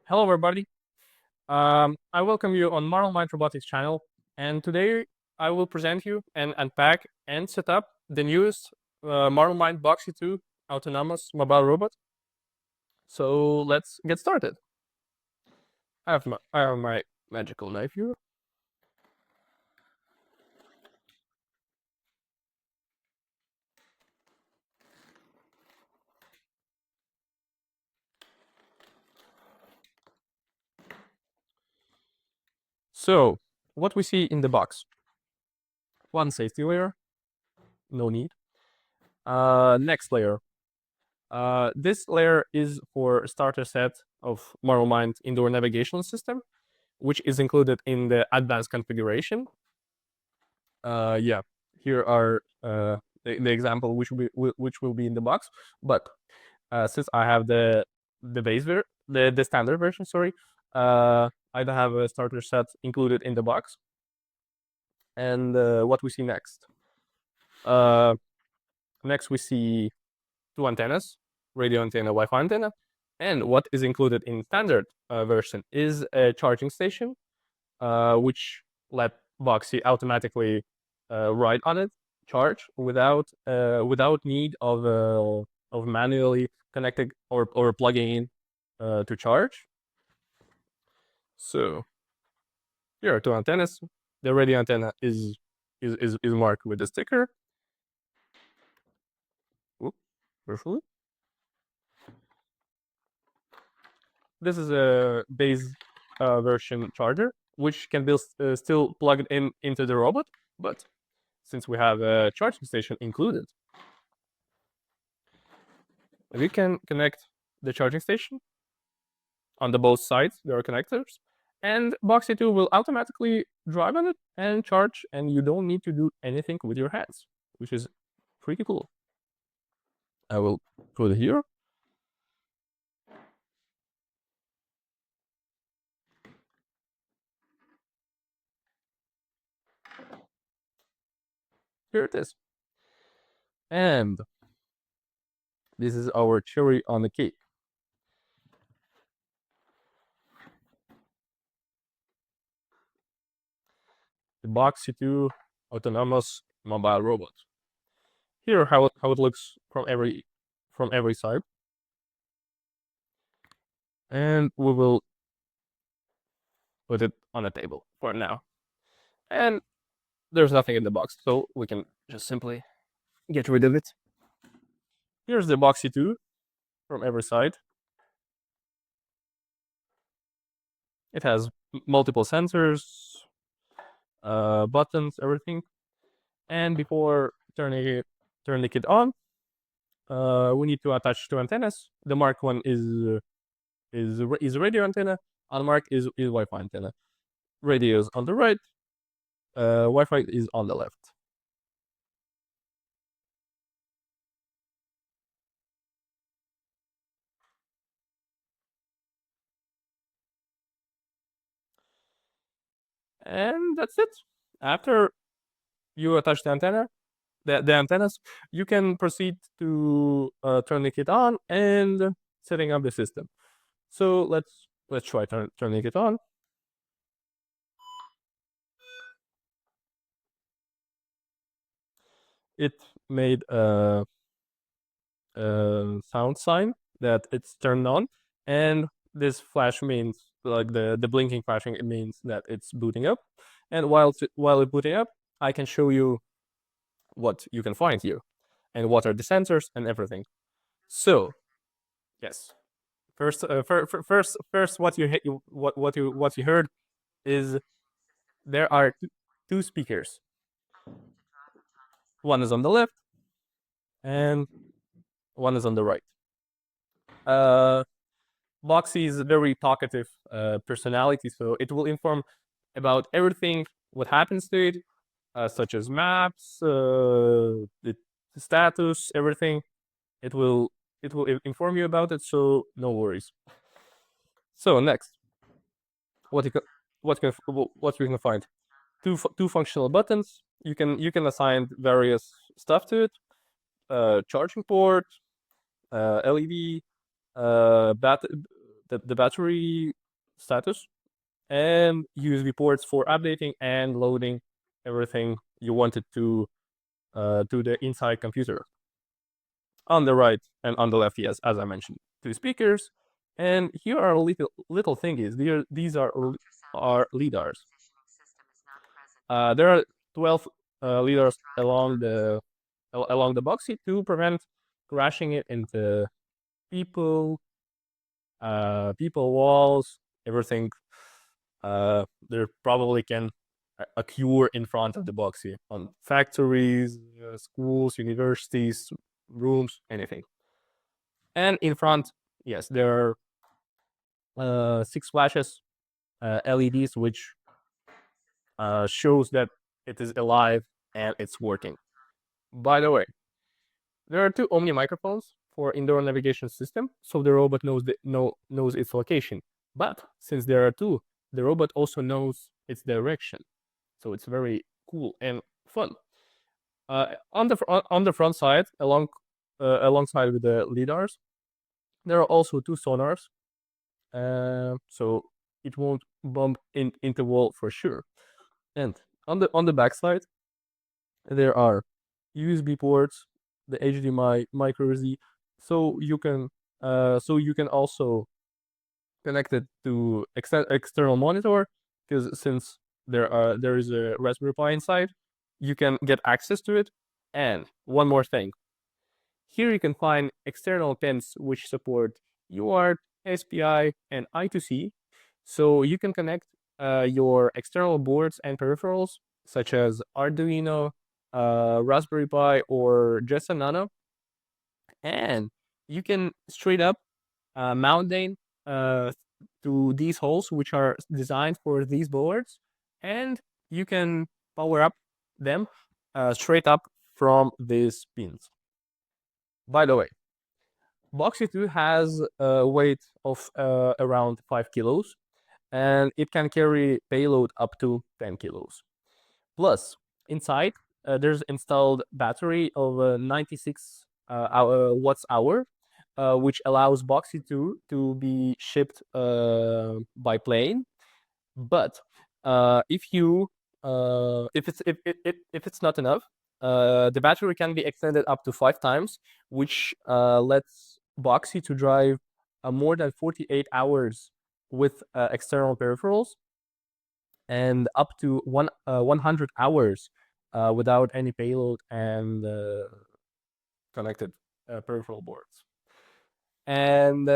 Hello, everybody. I welcome you on Marvelmind Robotics channel, and today I will present you and unpack and set up the newest Marvelmind Boxie 2 autonomous mobile robot. So let's get started. I have my magical knife here. So what we see in the box: one safety layer, no need. Next layer. This layer is for starter set of Marvelmind indoor navigation system, which is included in the advanced configuration. Yeah, here are the example which will be in the box. But since I have the the standard version, sorry, I don't have a starter set included in the box. And what we see next? Uh, Next we see two antennas, radio antenna, Wi-Fi antenna, and what is included in standard version is a charging station, which let Boxy automatically ride on it, charge without need of manually connecting or plugging in to charge. So here are two antennas. The radio antenna is marked with a sticker. Whoop, carefully. This is a base version charger, which can be still plugged in into the robot, but since we have a charging station included, we can connect the charging station on the both sides. There are connectors, and Boxy 2 will automatically drive on it and charge, and you don't need to do anything with your hands, which is pretty cool. I will put it here. Here it is. And this is our cherry on the cake. The Boxy 2 autonomous mobile robot. Here how it looks from every side. And we will put it on the table for now. And there's nothing in the box, so we can just simply get rid of it. Here's the Boxy 2 from every side. It has multiple sensors, buttons, everything. And before turn the kit on, we need to attach two antennas. The mark one is radio antenna. Unmarked is Wi-Fi antenna. Radio is on the right. Wi-Fi is on the left. And that's it. After you attach the antenna, the antennas, you can proceed to turning it on and setting up the system. So let's try turning it on. It made a sound sign that it's turned on, and this flash means like the blinking flashing. It means that it's booting up, and while it's booting up, I can show you what you can find here and what are the sensors and everything. So yes, first, what you heard is there are two speakers. One is on the left, and one is on the right. Uh, Boxy is a very talkative personality, so it will inform about everything what happens to it, such as maps, the status, everything. It will inform you about it, so no worries. So next, what you can what you can find two functional buttons. You can assign various stuff to it. Charging port, LED, the battery status, and USB ports for updating and loading everything you wanted to the inside computer. On the right and on the left, yes, as I mentioned, two speakers. And here are little thingies. These are LiDARs. There are 12 LiDARs along the Boxie to prevent crashing it into people walls, everything. There probably can occur in front of the Boxie on factories, schools, universities, rooms, anything. And in front, yes, there are 6 flashes, LEDs, which shows that it is alive and it's working. By the way, there are 2 Omni microphones for indoor navigation system, so the robot knows its location. But since there are 2, the robot also knows its direction, so it's very cool and fun. On the front side, alongside with the lidars, there are also 2 sonars, so it won't bump into wall for sure. And on the back side, there are USB ports, the HDMI, micro SD, so you can also connect it to external monitor, because since there is a Raspberry Pi inside, you can get access to it. And one more thing, here you can find external pins which support UART, SPI, and I2C, so you can connect your external boards and peripherals such as Arduino, Raspberry Pi, or just a Nano, and you can straight up mount them to these holes which are designed for these boards, and you can power up them straight up from these pins. By the way, Boxie 2 has a weight of around 5 kilos, and it can carry payload up to 10 kilos. Plus, inside, there's installed battery of 96 watts hour, which allows Boxie 2 to be shipped by plane. But if it's not enough, the battery can be extended up to 5 times, which lets Boxie to drive more than 48 hours with external peripherals, and up to 100 hours without any payload and connected peripheral boards. And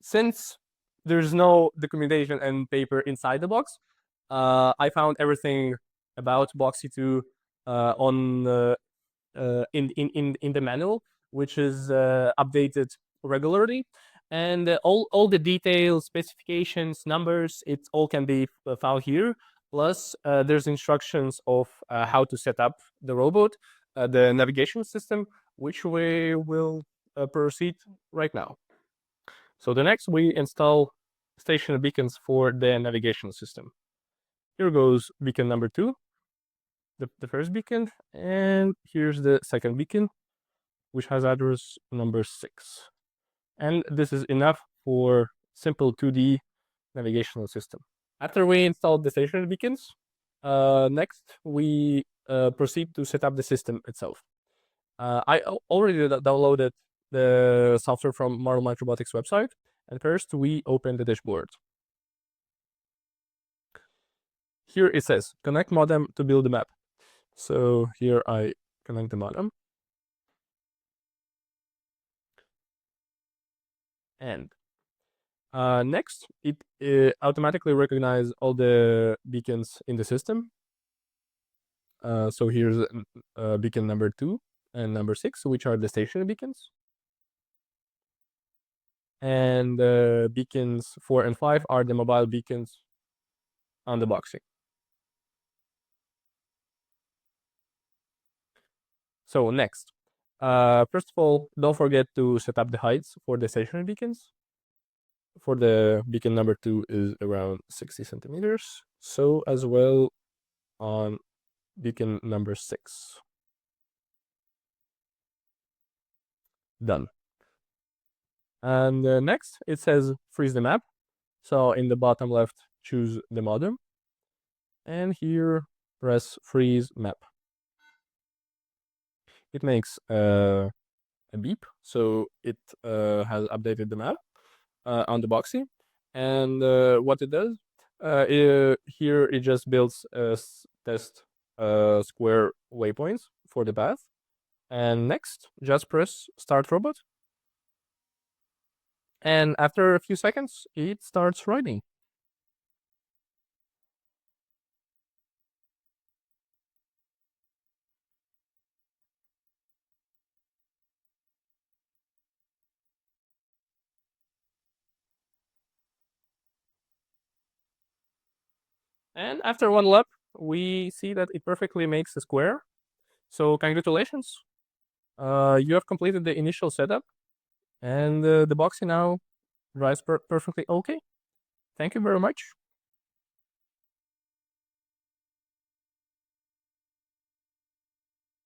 since there's no documentation and paper inside the box, I found everything about Boxie 2 in the manual, which is updated regularly. And all the details, specifications, numbers, it all can be found here. Plus, there's instructions of how to set up the robot, the navigation system, which we will proceed right now. So the next, we install stationary beacons for the navigation system. Here goes beacon number 2, the first beacon, and here's the second beacon, which has address number 6. And this is enough for simple 2D navigational system. After we installed the stationary beacons, next we proceed to set up the system itself. I already downloaded the software from Marvelmind Robotics website, and first we open the dashboard. Here it says connect modem to build the map. So here I connect the modem. And next, it automatically recognizes all the beacons in the system. So here's beacon number 2 and number 6, which are the stationary beacons. And beacons 4 and 5 are the mobile beacons on the Boxie. So next, first of all, don't forget to set up the heights for the stationary beacons. For the beacon number 2 is around 60 centimeters. So as well on beacon number 6. Done. And next, it says freeze the map. So in the bottom left, choose the modem. And here, press freeze map. It makes a beep, so it has updated the map on the Boxie. And what it does, here it just builds test square waypoints for the path. And next, just press start robot. And after a few seconds, it starts riding. And after one lap, we see that it perfectly makes a square. So congratulations. You have completed the initial setup, and the Boxy now drives perfectly okay. Thank you very much.